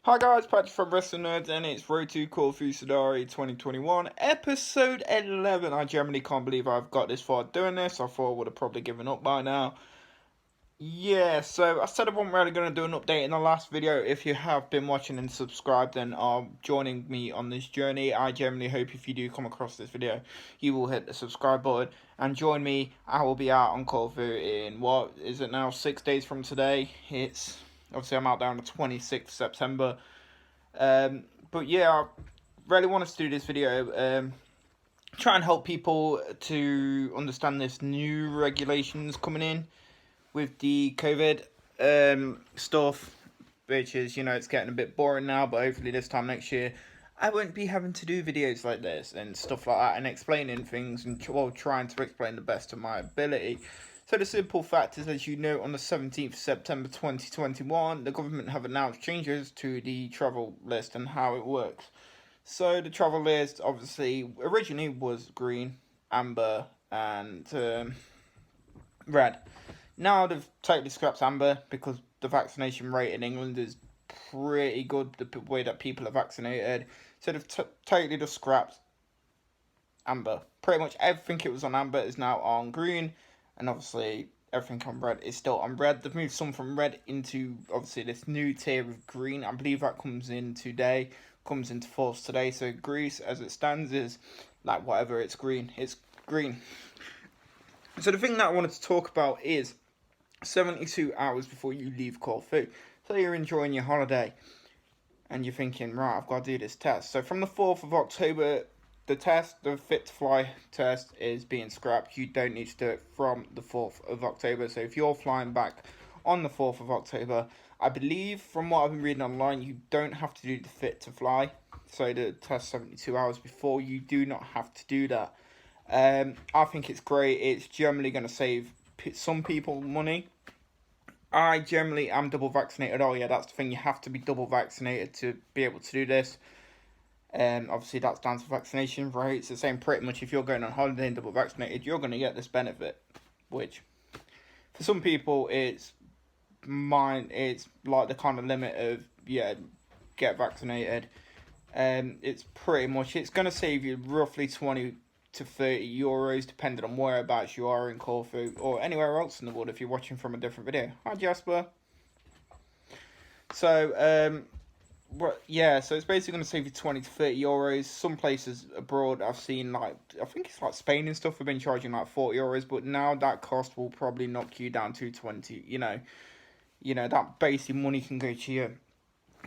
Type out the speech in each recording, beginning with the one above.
Hi guys, Patrick from Wrestling Nerds, and it's Road to Corfu Sidari 2021, episode 11. I genuinely can't believe I've got this far doing this. I thought I would have probably given up by now. Yeah, so I said I wasn't really going to do an update in the last video. If you have been watching and subscribed and are joining me on this journey, I genuinely hope if you do come across this video, you will hit the subscribe button and join me. I will be out on Corfu in, what is it now, 6 days from today. It's, obviously I'm out there on the 26th of September. But yeah, I really wanted to do this video, try and help people to understand this new regulations coming in with the COVID stuff, which is, it's getting a bit boring now, but hopefully this time next year I won't be having to do videos like this and stuff like that and explaining things and trying to explain the best of my ability. So the simple fact is, as you know, on the 17th of September 2021, the government have announced changes to the travel list and how it works. So the travel list obviously originally was green, amber, and red. Now they've totally scrapped amber because the vaccination rate in England is pretty good, the way that people are vaccinated. So they've totally just scrapped amber. Pretty much everything it was on amber is now on green, and obviously everything on red is still on red. They've moved some from red into obviously this new tier of green. I believe that comes into force today. So Greece, as it stands, is like whatever, it's green. It's green. So the thing that I wanted to talk about is 72 hours before you leave Corfu. So you're enjoying your holiday and you're thinking, right, I've got to do this test. So from the 4th of October, the Fit to Fly test is being scrapped. You don't need to do it from the 4th of October. So if you're flying back on the 4th of October, I believe from what I've been reading online, you don't have to do the Fit to Fly. So the test 72 hours before, you do not have to do that. I think it's great. It's generally going to save some people money. I generally am double vaccinated. Oh yeah, that's the thing. You have to be double vaccinated to be able to do this. Obviously that's down to vaccination rates. The same pretty much if you're going on holiday and double vaccinated, you're going to get this benefit. Which, for some people, it's like the kind of limit of, get vaccinated. It's pretty much, it's going to save you roughly 20 to 30 euros depending on whereabouts you are in Corfu or anywhere else in the world if you're watching from a different video. Hi Jasper. So so it's basically going to save you 20 to 30 euros. Some places abroad I've seen, like I think it's like Spain and stuff, have been charging like 40 euros, but now that cost will probably knock you down to 20. That basic money can go to your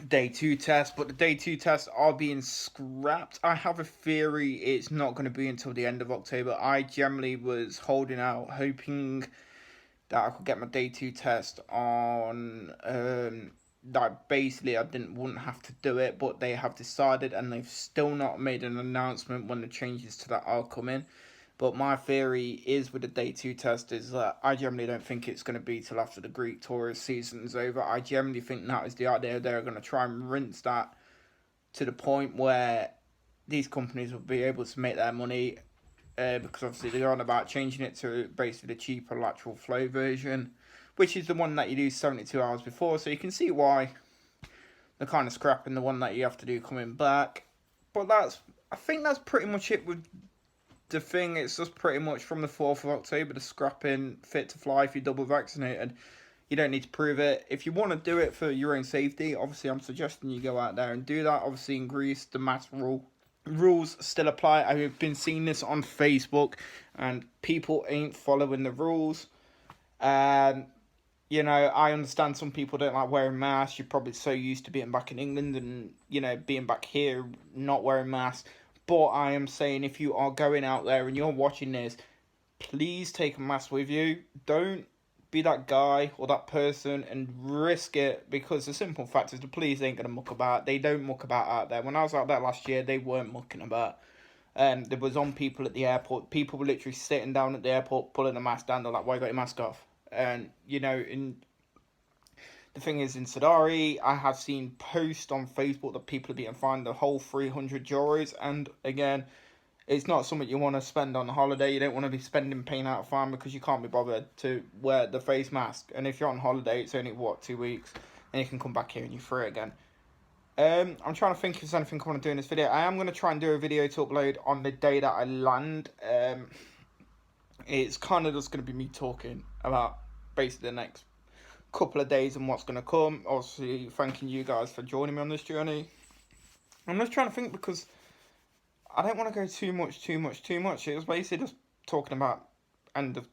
day 2 test, but the day 2 tests are being scrapped. I have a theory it's not going to be until the end of October. I generally was holding out, hoping that I could get my day 2 test on, that basically I wouldn't have to do it, but they have decided and they've still not made an announcement when the changes to that are coming. But my theory is with the day 2 test is that I generally don't think it's going to be till after the Greek tourist season is over. I generally think that is the idea. They're going to try and rinse that to the point where these companies will be able to make their money, because obviously they're on about changing it to basically the cheaper lateral flow version, which is the one that you do 72 hours before. So you can see why they're kind of scrapping the one that you have to do coming back. But I think that's pretty much it with the thing. It's just pretty much from the 4th of October, the scrapping Fit to Fly if you're double vaccinated. You don't need to prove it. If you want to do it for your own safety, obviously I'm suggesting you go out there and do that. Obviously in Greece, the mask rules still apply. I've been seeing this on Facebook and people ain't following the rules. I understand some people don't like wearing masks. You're probably so used to being back in England and, being back here, not wearing masks. But I am saying, if you are going out there and you're watching this, please take a mask with you. Don't be that guy or that person and risk it, because the simple fact is the police ain't going to muck about. They don't muck about out there. When I was out there last year, they weren't mucking about. There was on people at the airport. People were literally sitting down at the airport, pulling the mask down. They're like, why you got your mask off? And, the thing is, in Sidari, I have seen posts on Facebook that people are being fined the whole 300 euros. And again, it's not something you want to spend on a holiday. You don't want to be paying out a fine because you can't be bothered to wear the face mask. And if you're on holiday, it's only, 2 weeks? And you can come back here and you're free again. I'm trying to think if there's anything I want to do in this video. I am going to try and do a video to upload on the day that I land. It's kind of just going to be me talking about basically the next couple of days and what's going to come. Obviously, thanking you guys for joining me on this journey. I'm just trying to think because I don't want to go too much. It was basically just talking about and the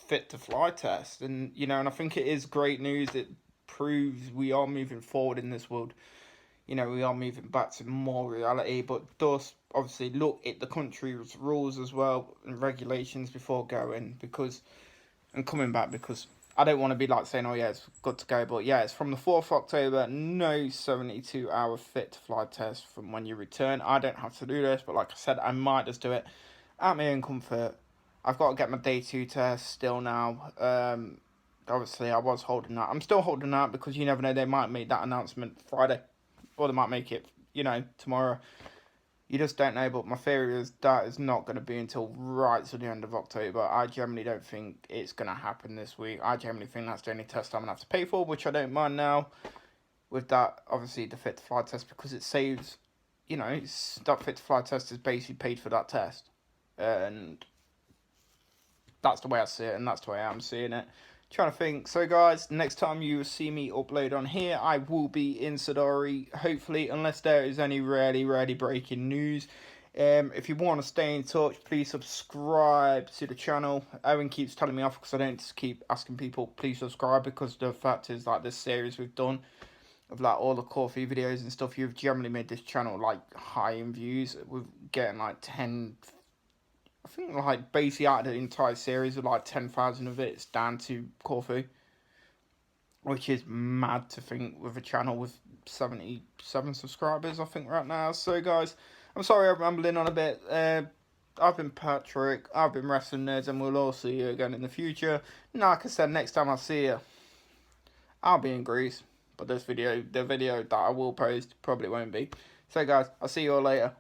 fit to fly test, and and I think it is great news. It proves we are moving forward in this world. We are moving back to more reality, but does obviously look at the country's rules as well and regulations before going and coming back, because I don't want to be like saying, oh yeah, it's good to go, but yeah, it's from the 4th of October, no 72-hour fit to fly test from when you return. I don't have to do this, but like I said, I might just do it at my own comfort. I've got to get my day 2 test still now. Obviously, I was holding that. I'm still holding that because you never know, they might make that announcement Friday. Or they might make it, tomorrow. You just don't know, but my theory is that is not going to be until right to the end of October. I generally don't think it's going to happen this week. I generally think that's the only test I'm going to have to pay for, which I don't mind now. With that, obviously, the fit to fly test, because it saves, that fit to fly test is basically paid for that test. And that's the way I see it, and that's the way I'm seeing it. Trying to think. So guys, next time you see me upload on here, I will be in Sidari, hopefully, unless there is any really breaking news. If you want to stay in touch, please subscribe to the channel. Owen keeps telling me off because I don't just keep asking people please subscribe, because the fact is, like, this series we've done of like all the Corfu videos and stuff, you've generally made this channel like high in views. We're getting like 10, I think, like, basically out of the entire series of like 10,000 of it's down to Corfu, which is mad to think with a channel with 77 subscribers, I think, right now. So guys, I'm sorry I'm rambling on a bit. I've been Patrick, I've been Wrestling Nerds, and we'll all see you again in the future. And like I said, next time I see you, I'll be in Greece, but the video that I will post probably won't be. So guys, I'll see you all later.